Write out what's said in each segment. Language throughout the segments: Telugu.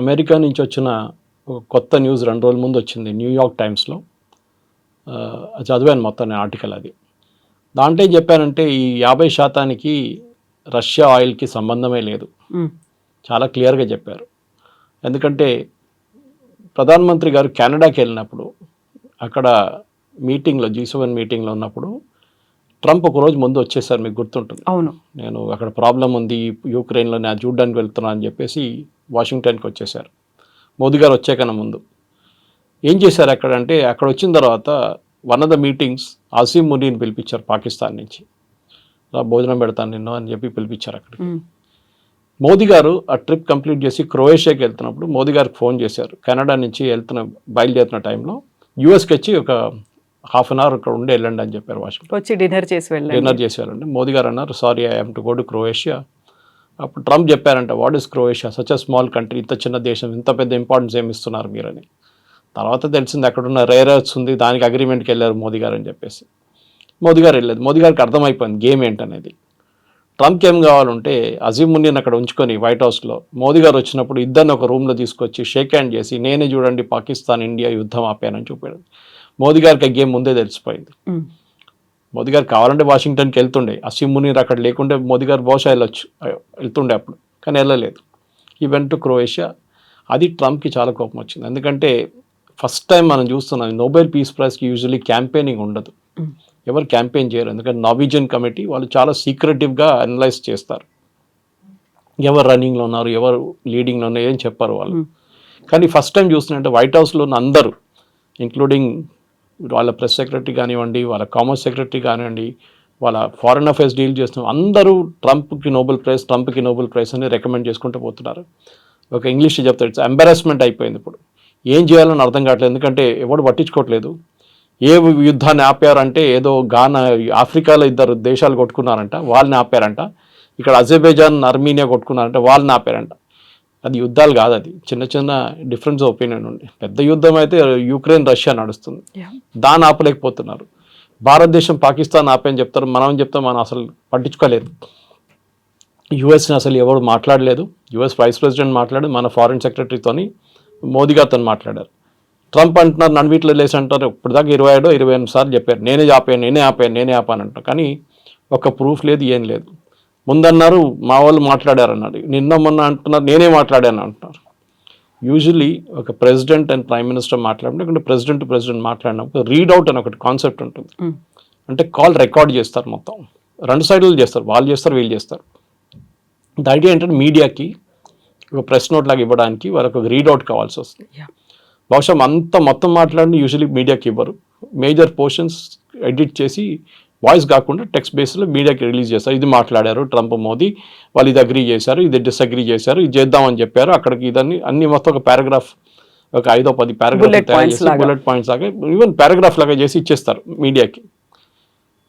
అమెరికా నుంచి వచ్చిన ఒక కొత్త న్యూస్ 2 రోజుల ముందు వచ్చింది న్యూయార్క్ టైమ్స్లో. చదివాను మొత్తం నేను ఆర్టికల్ అది. దాంట్లో ఏం చెప్పానంటే ఈ 50% రష్యా ఆయిల్కి సంబంధమే లేదు, చాలా క్లియర్గా చెప్పారు. ఎందుకంటే ప్రధానమంత్రి గారు కెనడాకి వెళ్ళినప్పుడు అక్కడ మీటింగ్లో G7 మీటింగ్లో ఉన్నప్పుడు ట్రంప్ ఒక రోజు ముందు వచ్చేసారు, మీకు గుర్తుంటుంది. అవును, నేను అక్కడ ప్రాబ్లం ఉంది యూక్రెయిన్లో, నేను చూడడానికి వెళ్తున్నాను అని చెప్పేసి వాషింగ్టన్కి వచ్చేసారు. మోదీ గారు వచ్చాకన్నా ముందు ఏం చేశారు అక్కడ వచ్చిన తర్వాత one of the meetings Asim మునీని పిలిపించారు పాకిస్తాన్ నుంచి. భోజనం పెడతాను నిన్ను అని చెప్పి పిలిపించారు అక్కడికి. మోదీ గారు ఆ ట్రిప్ కంప్లీట్ చేసి క్రొయేషియాకి వెళ్తున్నప్పుడు మోదీ గారికి ఫోన్ చేశారు. కెనడా నుంచి బయలుదేరుతున్న టైంలో యూఎస్కి వచ్చి ఒక ½ అన్ అవర్ ఇక్కడ ఉండి వెళ్ళండి అని చెప్పారు. వాషింగ్టన్ వచ్చి డిన్నర్ చేసి వెళ్ళండి. మోదీ గారు అన్నారు sorry I have to go to Croatia. అప్పుడు ట్రంప్ చెప్పారంట what is Croatia, such a small country, ఇంత చిన్న దేశం, ఇంత పెద్ద ఇంపార్టెన్స్ ఏమి ఇస్తున్నారు మీరని. తర్వాత తెలిసింది అక్కడున్న రేర్ ఎర్త్స్ ఉంది, దానికి అగ్రిమెంట్కి వెళ్ళారు మోదీ గారు అని చెప్పేసి. మోదీ గారు వెళ్ళలేదు. మోదీ గారికి అర్థమైపోయింది గేమ్ ఏంటనేది. ట్రంప్కి ఏం కావాలంటే అజీం మునీని అక్కడ ఉంచుకొని వైట్ హౌస్లో మోదీ గారు వచ్చినప్పుడు ఇద్దరిని ఒక రూమ్లో తీసుకొచ్చి షేక్ హ్యాండ్ చేసి నేనే చూడండి పాకిస్తాన్ ఇండియా యుద్ధం ఆపానని చూపాడు. మోదీ గారికి ఆ గేమ్ ముందే తెలిసిపోయింది. మోదీ గారు కావాలంటే వాషింగ్టన్కి వెళ్తుండే, అసీం మునీర్ అక్కడ లేకుంటే మోదీ గారు బహుశా వెళ్తుండే అప్పుడు, కానీ వెళ్ళలేదు. ఈ వెంట్ టు క్రొయేషియా. అది ట్రంప్కి చాలా కోపం వచ్చింది. ఎందుకంటే ఫస్ట్ టైం మనం చూస్తున్నాం నోబెల్ పీస్ ప్రైజ్కి యూజువల్లీ క్యాంపెయినింగ్ ఉండదు, ఎవరు క్యాంపెయిన్ చేయరు. ఎందుకంటే నార్వీజియన్ కమిటీ వాళ్ళు చాలా సీక్రెటివ్గా అనలైజ్ చేస్తారు, ఎవరు రన్నింగ్లో ఉన్నారు, ఎవరు లీడింగ్లో ఉన్నారు ఏం చెప్పారు వాళ్ళు. కానీ ఫస్ట్ టైం చూస్తున్నట్టే వైట్ హౌస్లో ఉన్న అందరూ ఇంక్లూడింగ్ వాళ్ళ ప్రెస్ సెక్రటరీ కానివ్వండి, వాళ్ళ కామర్స్ సెక్రటరీ కానివ్వండి, వాళ్ళ ఫారెన్ అఫైర్స్ డీల్ చేస్తున్న అందరూ ట్రంప్కి నోబెల్ ప్రైజ్ అని రికమెండ్ చేసుకుంటూ పోతున్నారు. ఒక ఇంగ్లీష్లో చెప్తారు ఇట్స్ ఎంబారస్మెంట్ అయిపోయింది. ఇప్పుడు ఏం చేయాలని అర్థం కావట్లేదు, ఎందుకంటే ఎవడు పట్టించుకోవట్లేదు. ఏ యుద్ధాన్ని ఆపారంటే ఏదో ఆఫ్రికాలో 2 దేశాలు కొట్టుకున్నారంట, వాళ్ళని ఆపారంట. ఇక్కడ అజర్బైజాన్ అర్మీనియా కొట్టుకున్నారంట, వాళ్ళని ఆపారంట. అది యుద్ధాలు కాదు, అది చిన్న చిన్న డిఫరెన్స్ ఒపీనియన్ ఉంది. పెద్ద యుద్ధం అయితే యుక్రెయిన్ రష్యా నడుస్తుంది, దాన్ని ఆపలేకపోతున్నారు. భారతదేశం పాకిస్తాన్ ఆపని చెప్తారు, మనం చెప్తాం మనం అసలు పట్టించుకోలేదు. యుఎస్ని అసలు ఎవరు మాట్లాడలేదు. యుఎస్ వైస్ ప్రెసిడెంట్ మాట్లాడు, మన ఫారిన్ సెక్రటరీతోని మోదీ గారితో మాట్లాడారు. ట్రంప్ అంటున్నారు నన్ను వీటిలో లేసి అంటారు, ఇప్పటిదాకా 27 సార్లు చెప్పారు నేనే ఆపాను అంటారు. కానీ ఒక ప్రూఫ్ లేదు, ఏం లేదు. ముందన్నారు మా వాళ్ళు మాట్లాడారన్నారు, నిన్న మొన్న అంటున్నారు నేనే మాట్లాడాను అంటున్నారు. యూజువలీ ఒక ప్రెసిడెంట్ అండ్ ప్రైమ్ మినిస్టర్ మాట్లాడినప్పుడు ప్రెసిడెంట్ మాట్లాడినప్పుడు రీడ్ అవుట్ అని ఒకటి కాన్సెప్ట్ ఉంటుంది. అంటే కాల్ రికార్డ్ చేస్తారు, మొత్తం 2 సైడ్లు చేస్తారు, వాళ్ళు చేస్తారు వీళ్ళు చేస్తారు. ద ఐడియా ఏంటంటే మీడియాకి ఒక ప్రెస్ నోట్ లాగా ఇవ్వడానికి వాళ్ళకి ఒక రీడ్ అవుట్ కావాల్సి వస్తుంది. బహుశా మొత్తం మాట్లాడి యూజువలీ మీడియాకి ఇవ్వరు. మేజర్ పోర్షన్స్ ఎడిట్ చేసి వాయిస్ కాకుండా టెక్స్ట్ బేస్లో మీడియాకి రిలీజ్ చేస్తారు. ఇది మాట్లాడారు ట్రంప్ మోదీ, వాళ్ళు ఇది అగ్రీ చేశారు, ఇది డిసగ్రీ చేశారు, ఇది చేద్దామని చెప్పారు, అక్కడికి ఇదన్నీ అన్ని మొత్తం ఒక పారాగ్రాఫ్, ఒక 5-10 పారాగ్రాఫ్ తయారు చేసి బుల్లెట్ పాయింట్స్ లాగా ఈవెన్ పారాగ్రాఫ్ లాగా చేసి ఇచ్చేస్తారు మీడియాకి.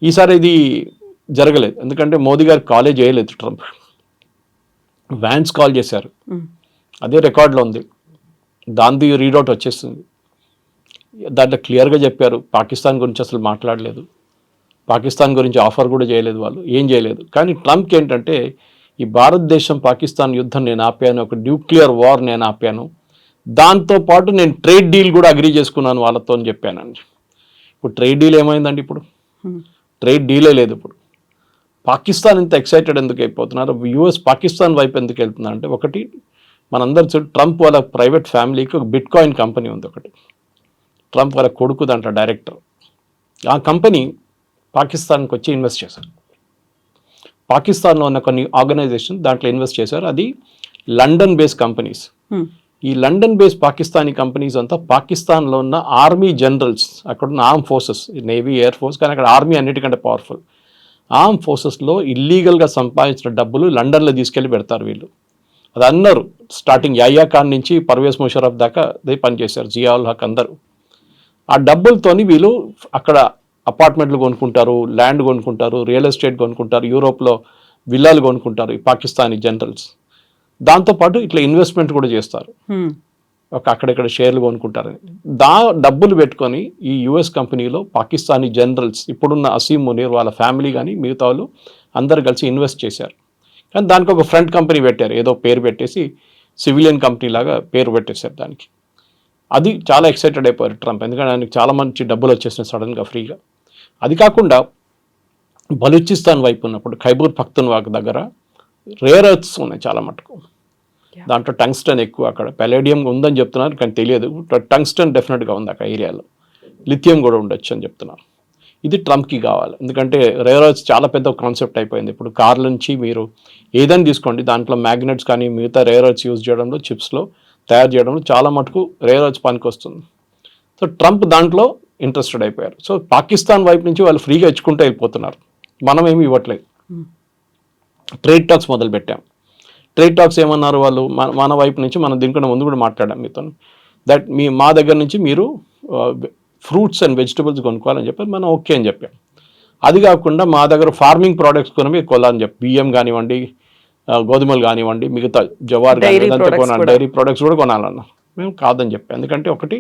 ఈసారి ఇది జరగలేదు, ఎందుకంటే మోదీ గారు కాలే చేయలేదు ట్రంప్, వ్యాన్స్ కాల్ చేశారు, అదే రికార్డులో ఉంది, దాంది రీడౌట్ వచ్చేస్తుంది. దాంట్లో క్లియర్గా చెప్పారు పాకిస్తాన్ గురించి అసలు మాట్లాడలేదు, పాకిస్తాన్ గురించి ఆఫర్ కూడా చేయలేదు, వాళ్ళు ఏం చేయలేదు. కానీ ట్రంప్కి ఏంటంటే ఈ భారతదేశం పాకిస్తాన్ యుద్ధం నేను ఆపాను, ఒక న్యూక్లియర్ వార్ నేను ఆపాను, దాంతోపాటు నేను ట్రేడ్ డీల్ కూడా అగ్రీ చేసుకున్నాను వాళ్ళతో అని చెప్పానండి. ఇప్పుడు ట్రేడ్ డీల్ ఏమైందండి? ఇప్పుడు ట్రేడ్ డీలే లేదు. ఇప్పుడు పాకిస్తాన్ ఇంత ఎక్సైటెడ్ ఎందుకు అయిపోతున్నారు, యూఎస్ పాకిస్తాన్ వైపు ఎందుకు వెళ్తున్నారు అంటే, ఒకటి మనందరూ చూడు ట్రంప్ వాళ్ళ ప్రైవేట్ ఫ్యామిలీకి ఒక బిట్కాయిన్ కంపెనీ ఉంది ఒకటి, ట్రంప్ వాళ్ళ కొడుకు దాంట్లో డైరెక్టర్. ఆ కంపెనీ పాకిస్తాన్కి వచ్చి ఇన్వెస్ట్ చేశారు. పాకిస్తాన్లో ఉన్న కొన్ని ఆర్గనైజేషన్ దాంట్లో ఇన్వెస్ట్ చేశారు. అది లండన్ బేస్ కంపెనీస్. ఈ లండన్ బేస్ పాకిస్తానీ కంపెనీస్ అంతా పాకిస్తాన్లో ఉన్న ఆర్మీ జనరల్స్, అక్కడ ఉన్న arm forces, navy, air force, కానీ అక్కడ ఆర్మీ అన్నిటికంటే పవర్ఫుల్. ఆర్మ్ ఫోర్సెస్లో ఇల్లీగల్గా సంపాదించిన డబ్బులు లండన్లో తీసుకెళ్ళి పెడతారు వీళ్ళు. అది అన్నారు స్టార్టింగ్ యాయ్యా ఖాన్ నుంచి పర్వేజ్ ముషరఫ్ దాకా అదే పనిచేశారు, జియాउल हक అందరూ. ఆ డబ్బులతోని వీళ్ళు అక్కడ అపార్ట్మెంట్లు కొనుక్కుంటారు, ల్యాండ్ కొనుక్కుంటారు, రియల్ ఎస్టేట్ కొనుక్కుంటారు, యూరోప్లో విల్లాలు కొనుక్కుంటారు ఈ పాకిస్తానీ జనరల్స్. దాంతోపాటు ఇట్లా ఇన్వెస్ట్మెంట్ కూడా చేస్తారు, అక్కడెక్కడ షేర్లు కొనుక్కుంటారని. డబ్బులు పెట్టుకొని ఈ యుఎస్ కంపెనీలో పాకిస్తానీ జనరల్స్, ఇప్పుడున్న అసీం మునీర్ వాళ్ళ ఫ్యామిలీ కానీ మిగతా వాళ్ళు అందరు కలిసి ఇన్వెస్ట్ చేశారు. కానీ దానికి ఒక ఫ్రంట్ కంపెనీ పెట్టారు, ఏదో పేరు పెట్టేసి సివిలియన్ కంపెనీ లాగా పేరు పెట్టేశారు దానికి. అది చాలా ఎక్సైటెడ్ అయిపోయారు ట్రంప్, ఎందుకంటే ఆయనకి చాలా మంచి డబ్బులు వచ్చేసినాయి సడన్గా ఫ్రీగా. అది కాకుండా బలూచిస్తాన్ వైపు ఉన్నప్పుడు ఖైబర్ పఖ్తూన్ఖ్వా దగ్గర రేర్ ఎర్త్స్ ఉన్నాయి చాలా మటుకు. దాంట్లో టంగ్స్టన్ ఎక్కువ, అక్కడ పెలేడియం ఉందని చెప్తున్నారు కానీ తెలియదు. టంగ్స్టన్ డెఫినెట్గా ఉంది అక్కడ ఏరియాలో, లిథియం కూడా ఉండొచ్చు అని చెప్తున్నారు. ఇది ట్రంప్కి కావాలి, ఎందుకంటే రేర్ ఎర్త్స్ చాలా పెద్ద కాన్సెప్ట్ అయిపోయింది. ఇప్పుడు కార్ల నుంచి మీరు ఏదైనా తీసుకోండి, దాంట్లో మ్యాగ్నెట్స్ కానీ మిగతా రేర్ ఎర్త్స్ యూజ్ చేయడంలో, చిప్స్లో తయారు చేయడంలో చాలా మటుకు రేర్ ఎర్త్స్ పనికి వస్తుంది. సో ట్రంప్ దాంట్లో ఇంట్రెస్టెడ్ అయిపోయారు. సో పాకిస్తాన్ వైపు నుంచి వాళ్ళు ఫ్రీగా ఇచ్చుకుంటూ వెళ్ళిపోతున్నారు, మనం ఏమి ఇవ్వట్లేదు. ట్రేడ్ టాక్స్ మొదలు పెట్టాం. ట్రేడ్ టాక్స్ ఏమన్నారు వాళ్ళు, మన వైపు నుంచి మనం దీనికన్నా ముందు కూడా మాట్లాడాం మీతో, దట్ మా దగ్గర నుంచి మీరు ఫ్రూట్స్ అండ్ వెజిటబుల్స్ కొనుక్కోవాలని చెప్పి మనం ఓకే అని చెప్పాం. అది కాకుండా మా దగ్గర ఫార్మింగ్ ప్రోడక్ట్స్ కొని మీరు కొనాలని చెప్పి, బియ్యం కానివ్వండి, గోధుమలు కానివ్వండి, మిగతా జవార్ కానివ్వండి, డైరీ ప్రోడక్ట్స్ కూడా కొనాలన్నా మేము కాదని చెప్పాం. ఎందుకంటే ఒకటి,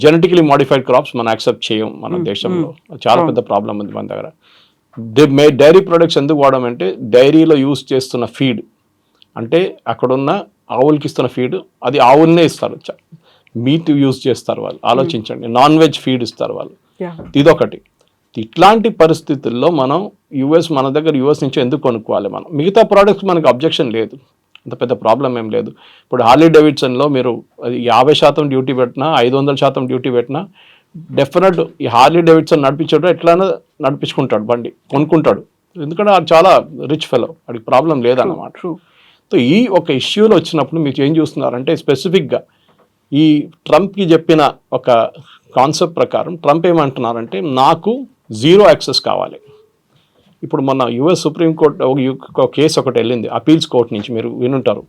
జెనెటికలీ మోడిఫైడ్ క్రాప్స్ మనం యాక్సెప్ట్ చేయం మన దేశంలో, చాలా పెద్ద ప్రాబ్లం ఉంది మన దగ్గర. డైరీ ప్రొడక్ట్స్ ఎందుకు వాడమంటే, డైరీలో యూజ్ చేస్తున్న ఫీడ్ అంటే అక్కడున్న ఆవులకి ఇస్తున్న ఫీడ్, అది ఆవులనే ఇస్తారు, మీట్ యూజ్ చేస్తారు వాళ్ళు. ఆలోచించండి, నాన్ వెజ్ ఫీడ్ ఇస్తారు వాళ్ళు. ఇదొకటి. ఇట్లాంటి పరిస్థితుల్లో మనం మన దగ్గర యుఎస్ నుంచి ఎందుకు కొనుక్కోవాలి మనం? మిగతా ప్రోడక్ట్స్ మనకు అబ్జెక్షన్ లేదు, అంత పెద్ద ప్రాబ్లం ఏం లేదు. ఇప్పుడు హార్లీ డేవిడ్సన్లో మీరు 50% డ్యూటీ పెట్టినా, 500% డ్యూటీ పెట్టినా, డెఫినెట్ ఈ హార్లీ డేవిడ్సన్ నడిపించాడు ఎట్లయినా నడిపించుకుంటాడు, బండి కొనుక్కుంటాడు, ఎందుకంటే అది చాలా రిచ్ ఫెలో, వాడికి ప్రాబ్లం లేదన్నమాట. సో ఈ ఒక ఇష్యూలో వచ్చినప్పుడు మీరు ఏం చూస్తున్నారంటే, స్పెసిఫిక్గా ఈ ట్రంప్కి చెప్పిన ఒక కాన్సెప్ట్ ప్రకారం ట్రంప్ ఏమంటున్నారంటే, నాకు జీరో యాక్సెస్ కావాలి. ఇప్పుడు మొన్న యుఎస్ సుప్రీంకోర్టు ఒక కేసు ఒకటి వెళ్ళింది అపీల్స్ కోర్ట్ నుంచి, మీరు వినుంటారు,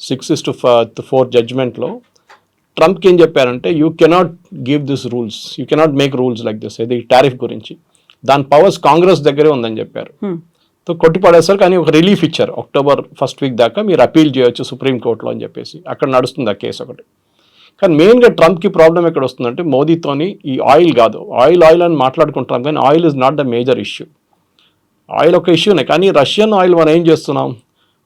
6-4 జడ్జ్మెంట్లో ట్రంప్కి ఏం చెప్పారంటే, you cannot give this rules, you cannot make rules like this. ఇది టారిఫ్ గురించి, దాని పవర్స్ కాంగ్రెస్ దగ్గరే ఉందని చెప్పారు. సో కొట్టిపడేస్తారు, కానీ ఒక రిలీఫ్ ఇచ్చారు, అక్టోబర్ 1st వీక్ దాకా మీరు అపీల్ చేయొచ్చు సుప్రీంకోర్టులో అని చెప్పేసి. అక్కడ నడుస్తుంది ఆ కేసు ఒకటి. కానీ మెయిన్గా ట్రంప్కి ప్రాబ్లం ఎక్కడ వస్తుందంటే, మోదీతోని ఈ ఆయిల్ కాదు, ఆయిల్ అని మాట్లాడుకుంటున్నాం కానీ oil is not the major issue. Oil ఒక ఇష్యూనే, కానీ రష్యన్ ఆయిల్ మనం ఏం చేస్తున్నాం,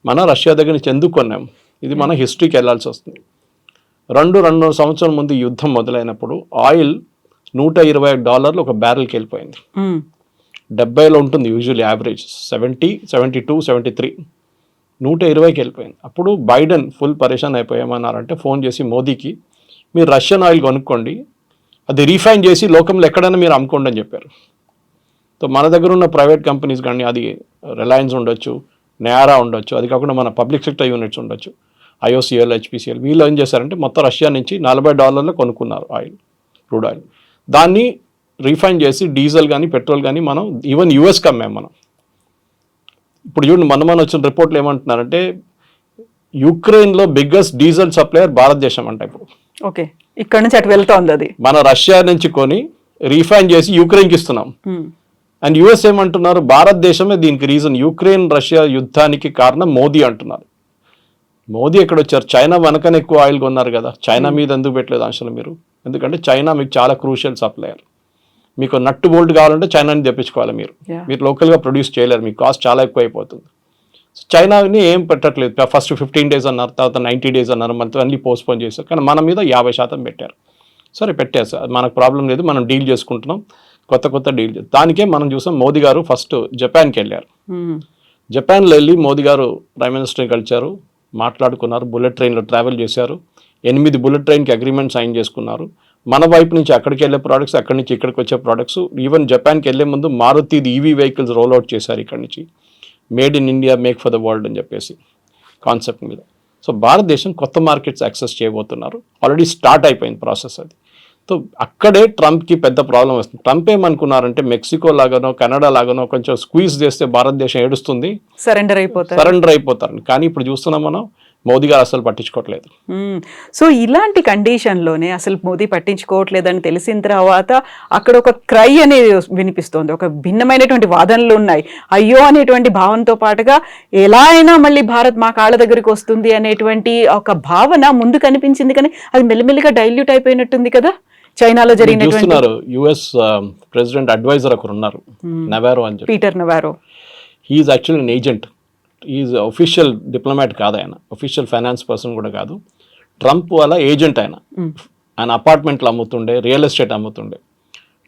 మన రష్యా దగ్గర నుంచి ఎందుకు కొన్నాం, ఇది మన హిస్టరీకి వెళ్ళాల్సి వస్తుంది. 2 సంవత్సరాల ముందు యుద్ధం మొదలైనప్పుడు ఆయిల్ $120 ఒక బ్యారెల్కి వెళ్ళిపోయింది. 70లో ఉంటుంది యూజువల్లీ యావరేజ్, 70, 72, 73, 120కి వెళ్ళిపోయింది. అప్పుడు బైడెన్ ఫుల్ పరేషాన్ అయిపోయామన్నారంటే, ఫోన్ చేసి మోదీకి, మీరు రష్యన్ ఆయిల్ కొనుక్కోండి, అది రీఫైన్ చేసి లోకంలో ఎక్కడైనా మీరు అమ్ముకోండి అని చెప్పారు. సో మన దగ్గర ఉన్న ప్రైవేట్ కంపెనీస్ కానీ, అది రిలయన్స్ ఉండొచ్చు, నయారా ఉండొచ్చు, అది కాకుండా మన పబ్లిక్ సెక్టర్ యూనిట్స్ ఉండొచ్చు, IOCL, HPCL, వీళ్ళు ఏం చేశారంటే మొత్తం రష్యా నుంచి $40 కొనుక్కున్నారు ఆయిల్, క్రూడ్ ఆయిల్. దాన్ని రీఫైన్ చేసి డీజిల్ కానీ పెట్రోల్ కానీ మనం ఈవెన్ యూఎస్కి అమ్మాము మనం. ఇప్పుడు చూడండి, మన వచ్చిన రిపోర్ట్లు ఏమంటున్నారంటే, యుక్రెయిన్లో బిగ్గెస్ట్ డీజిల్ సప్లయర్ భారతదేశం అంట ఇప్పుడు. ఓకే, ఇక్కడ నుంచి అటు వెళ్తోంది అది. మన రష్యా నుంచి కొని రీఫైన్ చేసి యుక్రెయిన్కి ఇస్తున్నాం. అండ్ యుఎస్ ఏమంటున్నారు, భారతదేశమే దీనికి రీజన్, యుక్రెయిన్ రష్యా యుద్ధానికి కారణం మోదీ అంటున్నారు. మోదీ ఎక్కడ వచ్చారు, చైనా వెనకనే ఎక్కువ ఆయిల్ కొన్నారు కదా, చైనా మీద ఎందుకు పెట్టలేదు ఆంక్షలు మీరు? ఎందుకంటే చైనా మీకు చాలా క్రూషియల్ సప్లయర్. మీకు నట్టు బోల్ట్ కావాలంటే చైనాని తెప్పించుకోవాలి, మీరు లోకల్గా ప్రొడ్యూస్ చేయలేరు, మీకు కాస్ట్ చాలా ఎక్కువ అయిపోతుంది. చైనాని ఏం పెట్టట్లేదు, ఫస్ట్ 15 days అన్నారు, తర్వాత 90 days అన్నారు, మనతో అన్ని పోస్ట్పోన్ చేశారు. కానీ మన మీద 50% పెట్టారు. సరే పెట్టారు సార్, మనకు ప్రాబ్లం లేదు, మనం డీల్ చేసుకుంటున్నాం, కొత్త డీల్. దానికే మనం చూసాం, మోదీ గారు ఫస్ట్ జపాన్కి వెళ్ళారు. జపాన్లో వెళ్ళి మోదీ గారు ప్రైమ్ మినిస్టర్ని కలిశారు, మాట్లాడుకున్నారు, బుల్లెట్ ట్రైన్లో ట్రావెల్ చేశారు, 8 బుల్లెట్ ట్రైన్కి అగ్రిమెంట్ సైన్ చేసుకున్నారు. మన వైపు నుంచి అక్కడికి వెళ్ళే ప్రోడక్ట్స్, అక్కడి నుంచి ఇక్కడికి వచ్చే ప్రోడక్ట్స్, ఈవెన్ జపాన్కి వెళ్ళే ముందు మారుతి EV వెహికల్స్ రోల్అవుట్ చేశారు ఇక్కడి నుంచి, made in India, make for the world అని చెప్పేసి కాన్సెప్ట్ మీద. సో భారతదేశం కొత్త మార్కెట్స్ యాక్సెస్ చేయబోతున్నారు, ఆల్రెడీ స్టార్ట్ అయిపోయింది ప్రాసెస్ అది. సో అక్కడే ట్రంప్కి పెద్ద ప్రాబ్లం వస్తుంది. ట్రంప్ ఏమనుకున్నారంటే, మెక్సికో లాగానో కెనడా లాగానో కొంచెం స్క్వీజ్ చేస్తే భారతదేశం ఏడుస్తుంది, సరెండర్ అయిపోతారు. కానీ ఇప్పుడు చూస్తున్నాం మనం, మోదీ గారు అసలు పట్టించుకోవట్లేదు. సో ఇలాంటి కండిషన్లోనే అసలు మోదీ పట్టించుకోవట్లేదని తెలిసిన తర్వాత అక్కడ ఒక క్రై అనేది వినిపిస్తోంది, ఒక భిన్నమైనటువంటి వాదనలు ఉన్నాయి. అయ్యో అనేటువంటి భావంతో పాటుగా ఎలా అయినా మళ్ళీ భారత్ మా కాళ్ళ దగ్గరికి వస్తుంది అనేటువంటి ఒక భావన ముందు కనిపించింది, కానీ అది మెల్లిమెల్లిగా డైల్యూట్ అయిపోయినట్టుంది కదా. చైనాలో జరిగిన యుఎస్ ప్రెసిడెంట్ అడ్వైజర్ ఒకరు ఉన్నారు, నవారో అని చెప్పి, Peter నవారో. He is actually an agent is official diplomat కాదు ఆయన, ఒఫీషియల్ ఫైనాన్స్ పర్సన్ కూడా కాదు. ట్రంప్ వాళ్ళ ఏజెంట్ ఆయన. ఆయన అపార్ట్మెంట్లు అమ్ముతుండే, రియల్ ఎస్టేట్ అమ్ముతుండే.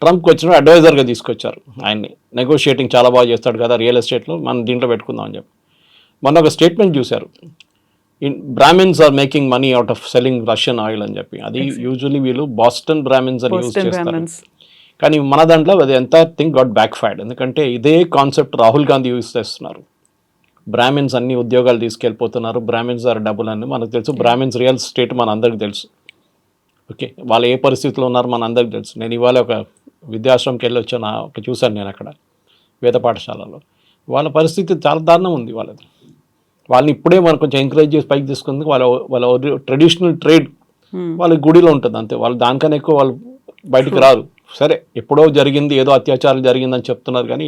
ట్రంప్కి వచ్చిన అడ్వైజర్గా తీసుకొచ్చారు ఆయన్ని. నెగోషియేటింగ్ చాలా బాగా చేస్తాడు కదా రియల్ ఎస్టేట్లో, మనం దీంట్లో పెట్టుకుందాం అని చెప్పి. మొన్న ఒక స్టేట్మెంట్ చూశారు, Brahmins are making money out of selling Russian oil అని చెప్పి. అది యూజువలీ వీళ్ళు బాస్టన్ బ్రాహ్మిన్స్ అని యూజ్ చేస్తారు. కానీ మన దాంట్లో అది entire thing got back fired. ఎందుకంటే ఇదే కాన్సెప్ట్ రాహుల్ గాంధీ యూజ్ చేస్తున్నారు. బ్రాహ్మిన్స్ అన్ని ఉద్యోగాలు తీసుకెళ్ళిపోతున్నారు, బ్రాహ్మిన్స్ ఆర్ డబ్బులు అని మనకు తెలుసు. బ్రాహ్మిన్స్ రియల్ స్టేట్ మన అందరికి తెలుసు. ఓకే, వాళ్ళు ఏ పరిస్థితిలో ఉన్నారు మన అందరికి తెలుసు. నేను ఇవాళ ఒక విద్యాశ్రమంకి వెళ్ళి వచ్చాను, చూశాను నేను అక్కడ వేద పాఠశాలలో. వాళ్ళ పరిస్థితి చాలా దారుణం ఉంది వాళ్ళది. వాళ్ళని ఇప్పుడే మనం కొంచెం ఎంకరేజ్ చేసి పైకి తీసుకుంది. వాళ్ళ ట్రెడిషనల్ ట్రేడ్ వాళ్ళ గుడిలో ఉంటుంది అంతే. వాళ్ళు దానికన్నా ఎక్కువ వాళ్ళు బయటికి రారు. సరే, ఎప్పుడో జరిగింది, ఏదో అత్యాచారం జరిగిందని చెప్తున్నారు, కానీ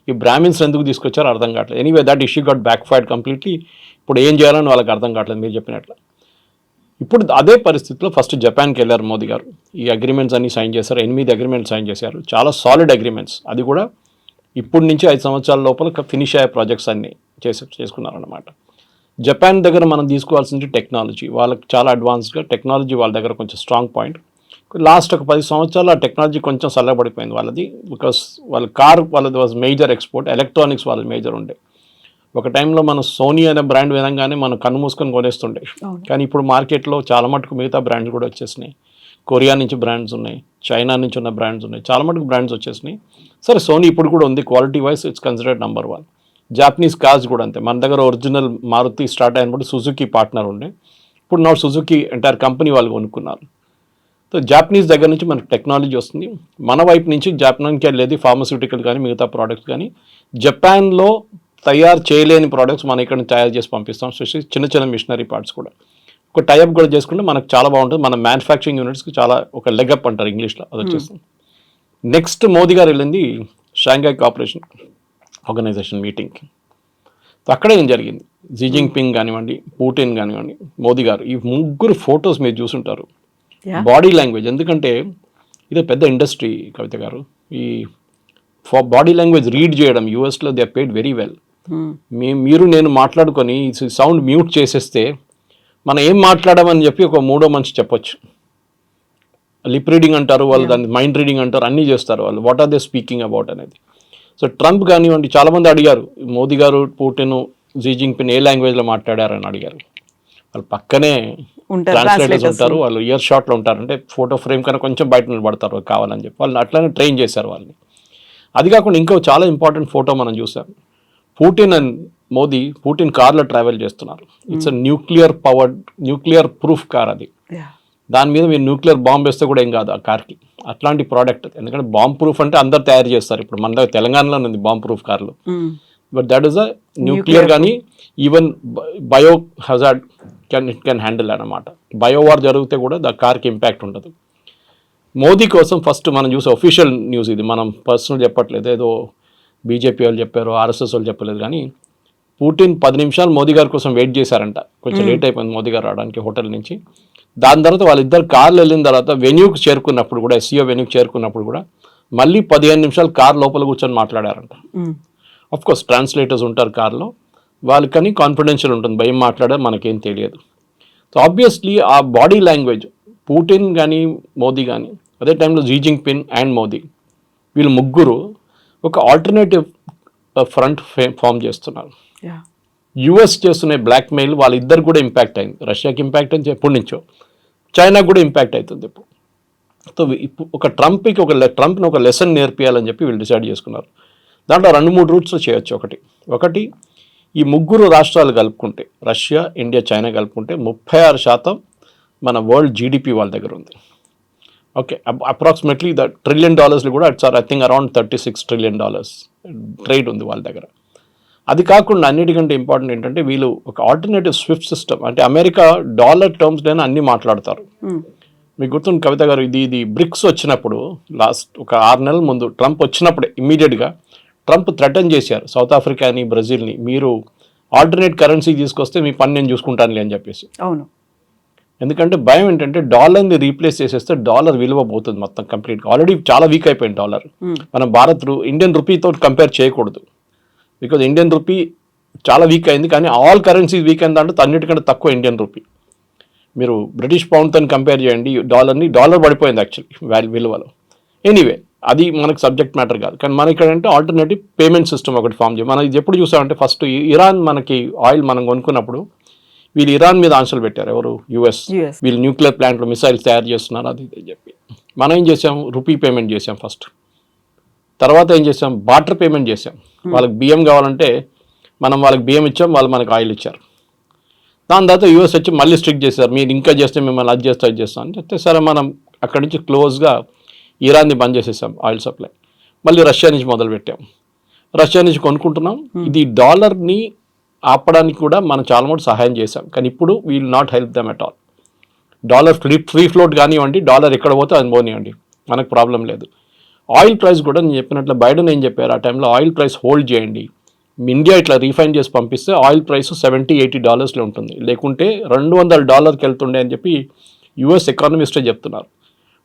ఈ బ్రాహ్మిన్స్ ఎందుకు తీసుకొచ్చారో అర్థం కావట్లేదు. Anyway that issue got back fired completely. ఇప్పుడు ఏం చేయాలని వాళ్ళకి అర్థం కావట్లేదు మీరు చెప్పినట్లు. ఇప్పుడు అదే పరిస్థితిలో ఫస్ట్ జపాన్కి వెళ్ళారు మోదీ గారు. ఈ అగ్రిమెంట్స్ అన్ని సైన్ చేశారు, 8 అగ్రిమెంట్స్ సైన్ చేశారు, చాలా సాలిడ్ అగ్రిమెంట్స్. అది కూడా ఇప్పటి నుంచి 5 సంవత్సరాల లోపల ఫినిష్ అయ్యే ప్రాజెక్ట్స్ అన్ని చేసుకున్నారన్నమాట. జపాన్ దగ్గర మనం తీసుకోవాల్సింది టెక్నాలజీ. వాళ్ళకి చాలా అడ్వాన్స్గా టెక్నాలజీ వాళ్ళ దగ్గర కొంచెం స్ట్రాంగ్ పాయింట్. లాస్ట్ ఒక 10 సంవత్సరాలు ఆ టెక్నాలజీ కొంచెం చల్లబడిపోయింది వాళ్ళది. బికాస్ వాళ్ళది వాజ్ మేజర్ ఎక్స్పోర్ట్. ఎలక్ట్రానిక్స్ వాళ్ళది మేజర్ ఉండే. ఒక టైంలో మనం సోనీ అనే బ్రాండ్ విధంగానే మనం కన్ను మూసుకొని కొనేస్తుండే. కానీ ఇప్పుడు మార్కెట్లో చాలా మటుకు మిగతా బ్రాండ్స్ కూడా వచ్చేసినాయి. కొరియా నుంచి బ్రాండ్స్ ఉన్నాయి, చైనా నుంచి ఉన్న బ్రాండ్స్ ఉన్నాయి, చాలా మటుకు బ్రాండ్స్ వచ్చేసినాయి. సరే, సోనీ ఇప్పుడు కూడా ఉంది, quality wise it's considered number 1. Japanese cars కూడా అంతే. మన దగ్గర ఒరిజినల్ మారుతి స్టార్ట్ అయినప్పుడు సుజుకి పార్ట్నర్ ఉండే, ఇప్పుడు నా సుజుకి ఎంటైర్ కంపెనీ వాళ్ళు కొనుక్కున్నారు. సో జాపనీస్ దగ్గర నుంచి మనకు టెక్నాలజీ వస్తుంది. మన వైపు నుంచి జపాన్కి వెళ్ళేది ఫార్మస్యూటికల్ కానీ మిగతా ప్రోడక్ట్స్ కానీ. జపాన్లో తయారు చేయలేని ప్రోడక్ట్స్ మనం ఇక్కడ తయారు చేసి పంపిస్తాం, స్పెషల్లీ చిన్న చిన్న మిషనరీ పార్ట్స్ కూడా. ఒక టైప్ కూడా చేసుకుంటే మనకు చాలా బాగుంటుంది. మన మ్యానుఫ్యాక్చరింగ్ యూనిట్స్కి చాలా ఒక లెగప్ అంటారు ఇంగ్లీష్లో, అది వచ్చేస్తుంది. నెక్స్ట్ మోదీ గారు వెళ్ళింది షాంఘై కోఆపరేషన్ ఆర్గనైజేషన్ మీటింగ్కి. అక్కడే ఏం జరిగింది, జీ జిన్పింగ్ కానివ్వండి, పుటిన్ కానివ్వండి, మోదీ గారు, ఈ ముగ్గురు ఫొటోస్ మీరు చూసుంటారు. బాడీ లాంగ్వేజ్, ఎందుకంటే ఇది పెద్ద ఇండస్ట్రీ కవిత గారు. ఈ బాడీ లాంగ్వేజ్ రీడ్ చేయడం యూఎస్లో they are paid very well. మీరు నేను మాట్లాడుకొని సౌండ్ మ్యూట్ చేసేస్తే మనం ఏం మాట్లాడమని చెప్పి ఒక మూడో మనిషి చెప్పొచ్చు. లిప్ రీడింగ్ అంటారు వాళ్ళు, దాన్ని మైండ్ రీడింగ్ అంటారు, అన్నీ చేస్తారు వాళ్ళు. What are they speaking about అనేది. సో ట్రంప్ కానివ్వండి, చాలామంది అడిగారు మోదీ గారు, పుటిన్, జీ జిన్పింగ్ ఏ లాంగ్వేజ్లో మాట్లాడారని అడిగారు. వాళ్ళు పక్కనే ట్రాన్స్లేటర్స్ ఉంటారు, వాళ్ళు ఇయర్ షాట్లో ఉంటారు. అంటే ఫోటో ఫ్రేమ్ కన్నా కొంచెం బయట నిలబడతారు కావాలని చెప్పి వాళ్ళు అట్లనే ట్రైన్ చేశారు వాళ్ళని. అది కాకుండా ఇంకో చాలా ఇంపార్టెంట్ ఫోటో మనం చూసాం. పుటిన్ అండ్ మోదీ, పుటిన్ కార్లో ట్రావెల్ చేస్తున్నారు. ఇట్స్ న్యూక్లియర్ ప్రూఫ్ కార్ అది. దాని మీద మీరు న్యూక్లియర్ బాంబ్ వేస్తే కూడా ఏం కాదు ఆ కార్కి. అట్లాంటి ప్రోడక్ట్. ఎందుకంటే బాంబ్ ప్రూఫ్ అంటే అందరు తయారు చేస్తారు. ఇప్పుడు మన దగ్గర తెలంగాణలో ఉంది బాంబ్ ప్రూఫ్ కార్లు. But that is a nuclear కానీ even bio hazard can handle అన్నమాట. బయోవార్ జరిగితే కూడా ద కార్కి ఇంపాక్ట్ ఉండదు. మోదీ కోసం ఫస్ట్ మనం చూసే ఒఫీషియల్ న్యూస్ ఇది, మనం పర్సనల్ చెప్పట్లేదు, ఏదో బీజేపీ వాళ్ళు చెప్పారు, ఆర్ఎస్ఎస్ వాళ్ళు చెప్పలేదు. కానీ పుటిన్ 10 నిమిషాలు మోదీ గారి కోసం వెయిట్ చేశారంట. కొంచెం లేట్ అయిపోయింది మోదీ గారు రావడానికి హోటల్ నుంచి. దాని తర్వాత వాళ్ళిద్దరు కార్లు వెళ్ళిన తర్వాత వెన్యూకి చేరుకున్నప్పుడు కూడా, ఎస్సీఓ వెన్యూకి చేరుకున్నప్పుడు కూడా మళ్ళీ 15 నిమిషాలు కార్ లోపల కూర్చొని మాట్లాడారంట. ఆఫ్ కోర్స్ ట్రాన్స్లేటర్స్ ఉంటారు కార్లో, వాళ్ళకని కాన్ఫిడెన్షియల్ ఉంటుంది, భయం మాట్లాడారు మనకేం తెలియదు. సో ఆబ్వియస్లీ ఆ బాడీ లాంగ్వేజ్ పుటిన్ కానీ మోదీ కానీ, అదే టైంలో జీ జిన్పింగ్ అండ్ మోదీ, వీళ్ళు ముగ్గురు ఒక ఆల్టర్నేటివ్ ఫ్రంట్ ఫామ్ చేస్తున్నారు. యుఎస్ చేస్తున్న బ్లాక్మెయిల్ వాళ్ళిద్దరు కూడా ఇంపాక్ట్ అయింది. రష్యాకి ఇంపాక్ట్ అయింది ఎప్పటి నుంచో, చైనాకు కూడా ఇంపాక్ట్ అవుతుంది ఇప్పుడు. సో ఒక ట్రంప్ని ఒక లెసన్ నేర్పియాలని చెప్పి వీళ్ళు డిసైడ్ చేసుకున్నారు. దాంట్లో 2-3 రూట్స్ చేయొచ్చు. ఒకటి ఈ ముగ్గురు రాష్ట్రాలు కలుపుకుంటే, రష్యా, ఇండియా, చైనా కలుపుకుంటే 36% మన వరల్డ్ జీడిపి వాళ్ళ దగ్గర ఉంది. ఓకే, అప్రాక్సిమేట్లీ $1 trillion కూడా it's I think around $36 trillion trade ఉంది వాళ్ళ దగ్గర. అది కాకుండా అన్నిటికంటే ఇంపార్టెంట్ ఏంటంటే వీళ్ళు ఒక ఆల్టర్నేటివ్ స్విఫ్ట్ సిస్టమ్, అంటే అమెరికా డాలర్ టర్మ్స్లోనే అన్ని మాట్లాడతారు. మీకు గుర్తుంది కవిత గారు, ఇది బ్రిక్స్ వచ్చినప్పుడు లాస్ట్ ఒక 6 నెలల ముందు ట్రంప్ వచ్చినప్పుడే ఇమ్మీడియట్గా ట్రంప్ థ్రెటన్ చేశారు సౌత్ ఆఫ్రికాని, బ్రెజిల్ని, మీరు ఆల్టర్నేట్ కరెన్సీ తీసుకొస్తే మీ పని నేను చూసుకుంటానులే అని చెప్పేసి. అవును, ఎందుకంటే భయం ఏంటంటే డాలర్ని రీప్లేస్ చేసేస్తే డాలర్ విలువ పోతుంది మొత్తం కంప్లీట్గా. ఆల్రెడీ చాలా వీక్ అయిపోయింది డాలర్. మనం ఇండియన్ రూపీతో కంపేర్ చేయకూడదు. బికాజ్ ఇండియన్ రూపీ చాలా వీక్ అయింది, కానీ ఆల్ కరెన్సీస్ వీక్ అయిన దాంట్లో అన్నిటికంటే తక్కువ ఇండియన్ రూపీ. మీరు బ్రిటిష్ పౌండ్తో కంపేర్ చేయండి డాలర్ పడిపోయింది యాక్చువల్లీ విలువలో. ఎనీవే అది మనకు సబ్జెక్ట్ మ్యాటర్ కాదు, కానీ మన ఇక్కడ అంటే ఆల్టర్నేటివ్ పేమెంట్ సిస్టమ్ ఒకటి ఫామ్ చేయాలి. మనం ఇది ఎప్పుడు చూసామంటే ఫస్ట్ ఇరాన్ మనకి ఆయిల్ మనం కొనుక్కున్నప్పుడు వీళ్ళు ఇరాన్ మీద ఆంక్షలు పెట్టారు, ఎవరు? యుఎస్. వీళ్ళు న్యూక్లియర్ ప్లాంట్లో మిసైల్స్ తయారు చేస్తున్నారు అది ఇది చెప్పి. మనం ఏం చేసాం, రూపీ పేమెంట్ చేసాం ఫస్ట్. తర్వాత ఏం చేసాం, బార్టర్ పేమెంట్ చేసాం. వాళ్ళకి బియ్యం కావాలంటే మనం వాళ్ళకి బియ్యం ఇచ్చాం, వాళ్ళు మనకు ఆయిల్ ఇచ్చారు. దాని తర్వాత యూఎస్ వచ్చి మళ్ళీ స్ట్రిక్ట్ చేశారు, మీరు ఇంకా చేస్తే మిమ్మల్ని అది చేస్తా ఇది చేస్తాం అని చెప్తే సరే మనం అక్కడి నుంచి క్లోజ్గా ఇరాన్ని బంద్ చేసేసాం ఆయిల్ సప్లై. మళ్ళీ రష్యా నుంచి మొదలుపెట్టాం, రష్యా నుంచి కొనుక్కుంటున్నాం. ఇది డాలర్ని ఆపడానికి కూడా మనం చాలా మటు సహాయం చేసాం, కానీ ఇప్పుడు will not help them at all. Dollar free float కానివ్వండి, డాలర్ ఎక్కడ పోతే అది పోనివ్వండి, మనకు ప్రాబ్లం లేదు. ఆయిల్ ప్రైస్ కూడా నేను చెప్పినట్లు బైడెన్ ఏం చెప్పారు ఆ టైంలో, ఆయిల్ ప్రైస్ హోల్డ్ చేయండి, ఇండియా ఇట్లా రీఫైన్ చేసి పంపిస్తే ఆయిల్ ప్రైస్ $70-80 ఉంటుంది, లేకుంటే $200 వెళ్తుండే అని చెప్పి యుఎస్ ఎకానమిస్టే చెప్తున్నారు.